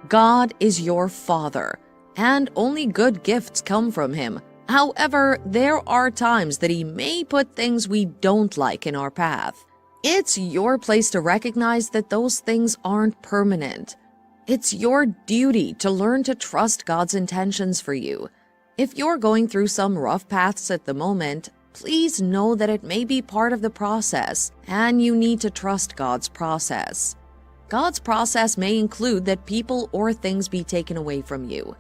God is your Father, and only good gifts come from Him. However, there are times that He may put things we don't like in our path. It's your place to recognize that those things aren't permanent. It's your duty to learn to trust God's intentions for you. If you're going through some rough paths at the moment, please know that it may be part of the process, and you need to trust God's process. God's process may include that people or things be taken away from you.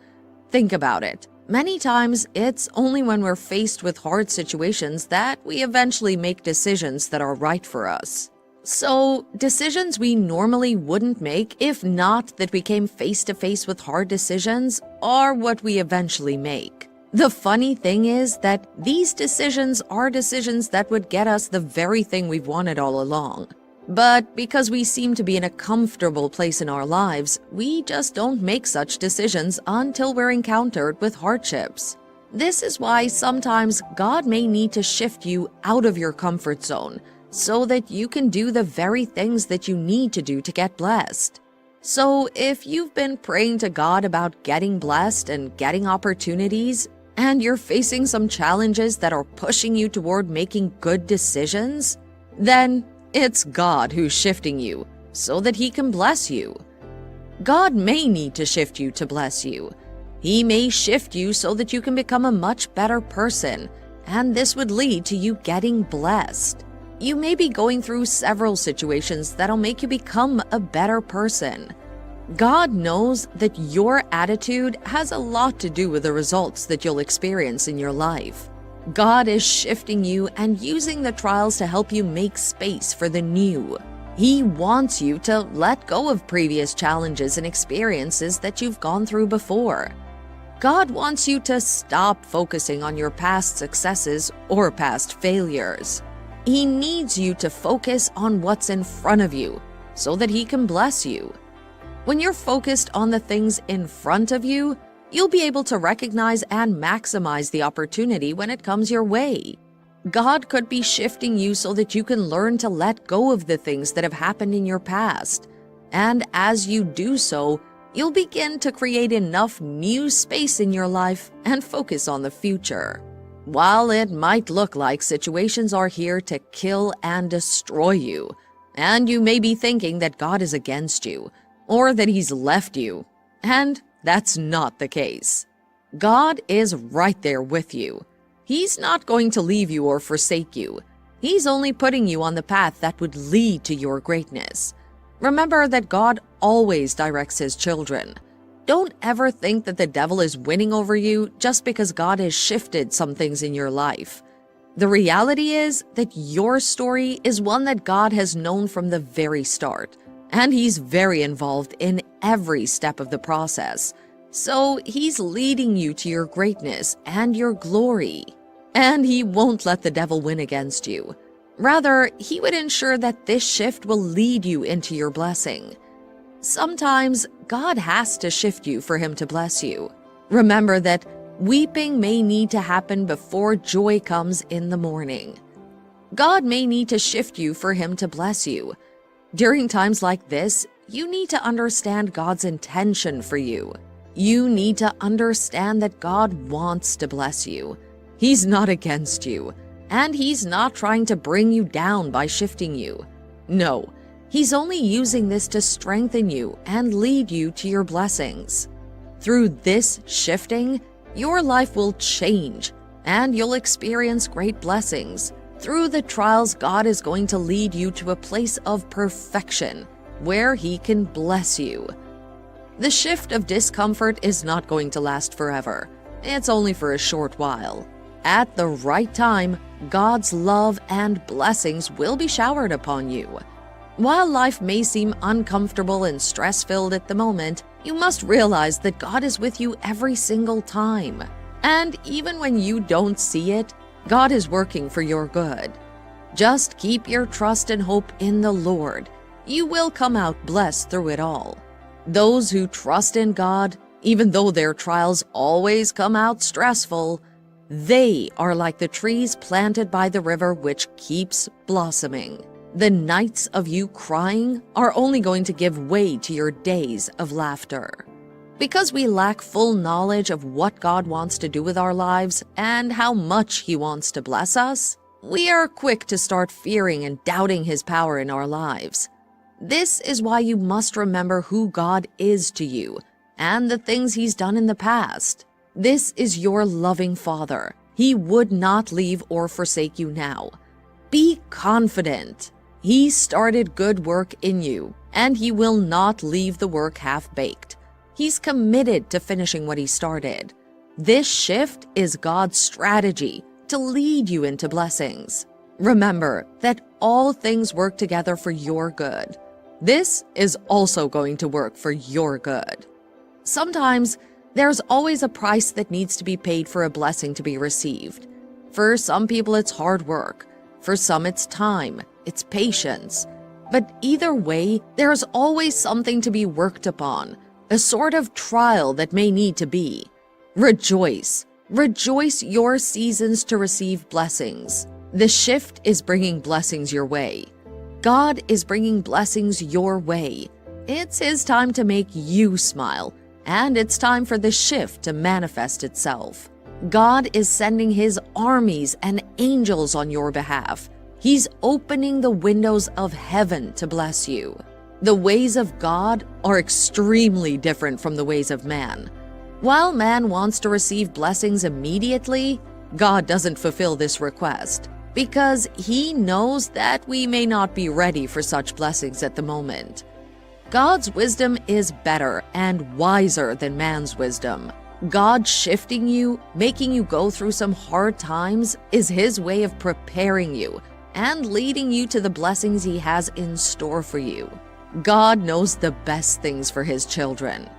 Think about it. Many times, it's only when we're faced with hard situations that we eventually make decisions that are right for us. So, decisions we normally wouldn't make if not that we came face to face with hard decisions are what we eventually make. The funny thing is that these decisions are decisions that would get us the very thing we've wanted all along. But because we seem to be in a comfortable place in our lives, we just don't make such decisions until we're encountered with hardships. This is why sometimes God may need to shift you out of your comfort zone so that you can do the very things that you need to do to get blessed. So if you've been praying to God about getting blessed and getting opportunities, and you're facing some challenges that are pushing you toward making good decisions, then it's God who's shifting you so that He can bless you. God may need to shift you to bless you. He may shift you so that you can become a much better person, and this would lead to you getting blessed. You may be going through several situations that'll make you become a better person. God knows that your attitude has a lot to do with the results that you'll experience in your life. God is shifting you and using the trials to help you make space for the new. He wants you to let go of previous challenges and experiences that you've gone through before. God wants you to stop focusing on your past successes or past failures. He needs you to focus on what's in front of you so that He can bless you. When you're focused on the things in front of you, you'll be able to recognize and maximize the opportunity when it comes your way. God could be shifting you so that you can learn to let go of the things that have happened in your past. And as you do so, you'll begin to create enough new space in your life and focus on the future. While it might look like situations are here to kill and destroy you, and you may be thinking that God is against you, or that He's left you, and that's not the case. God is right there with you. He's not going to leave you or forsake you. He's only putting you on the path that would lead to your greatness. Remember that God always directs His children. Don't ever think that the devil is winning over you just because God has shifted some things in your life. The reality is that your story is one that God has known from the very start, and He's very involved in every step of the process. So He's leading you to your greatness and your glory. And He won't let the devil win against you. Rather, He would ensure that this shift will lead you into your blessing. Sometimes God has to shift you for Him to bless you. Remember that weeping may need to happen before joy comes in the morning. God may need to shift you for Him to bless you. During times like this, you need to understand God's intention for you. You need to understand that God wants to bless you. He's not against you, and He's not trying to bring you down by shifting you. No, He's only using this to strengthen you and lead you to your blessings. Through this shifting, your life will change, and you'll experience great blessings. Through the trials, God is going to lead you to a place of perfection, where He can bless you. The shift of discomfort is not going to last forever. It's only for a short while. At the right time, God's love and blessings will be showered upon you. While life may seem uncomfortable and stress-filled at the moment, you must realize that God is with you every single time. And even when you don't see it, God is working for your good. Just keep your trust and hope in the Lord. You will come out blessed through it all. Those who trust in God, even though their trials always come out stressful, they are like the trees planted by the river which keeps blossoming. The nights of you crying are only going to give way to your days of laughter. Because we lack full knowledge of what God wants to do with our lives and how much He wants to bless us, we are quick to start fearing and doubting His power in our lives. This is why you must remember who God is to you and the things He's done in the past. This is your loving Father. He would not leave or forsake you now. Be confident. He started good work in you, and He will not leave the work half-baked. He's committed to finishing what He started. This shift is God's strategy to lead you into blessings. Remember that all things work together for your good. This is also going to work for your good. Sometimes there's always a price that needs to be paid for a blessing to be received. For some people, it's hard work. For some, it's time, it's patience. But either way, there's always something to be worked upon, a sort of trial that may need to be. Rejoice. Rejoice your seasons to receive blessings. The shift is bringing blessings your way. God is bringing blessings your way. It's His time to make you smile, and it's time for the shift to manifest itself. God is sending His armies and angels on your behalf. He's opening the windows of heaven to bless you. The ways of God are extremely different from the ways of man. While man wants to receive blessings immediately, God doesn't fulfill this request because He knows that we may not be ready for such blessings at the moment. God's wisdom is better and wiser than man's wisdom. God shifting you, making you go through some hard times, is His way of preparing you and leading you to the blessings He has in store for you. God knows the best things for His children.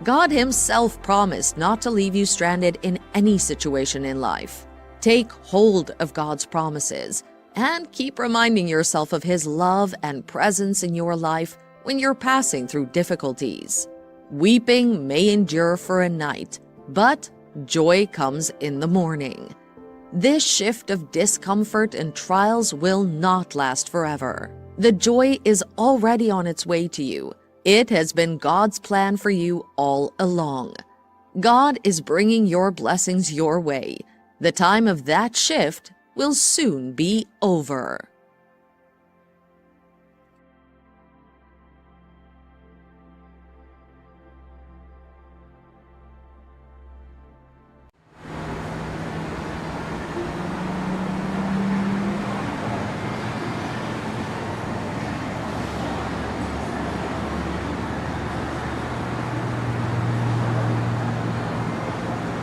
God Himself promised not to leave you stranded in any situation in life. Take hold of God's promises and keep reminding yourself of His love and presence in your life when you're passing through difficulties. Weeping may endure for a night, but joy comes in the morning. This shift of discomfort and trials will not last forever. The joy is already on its way to you. It has been God's plan for you all along. God is bringing your blessings your way. The time of that shift will soon be over.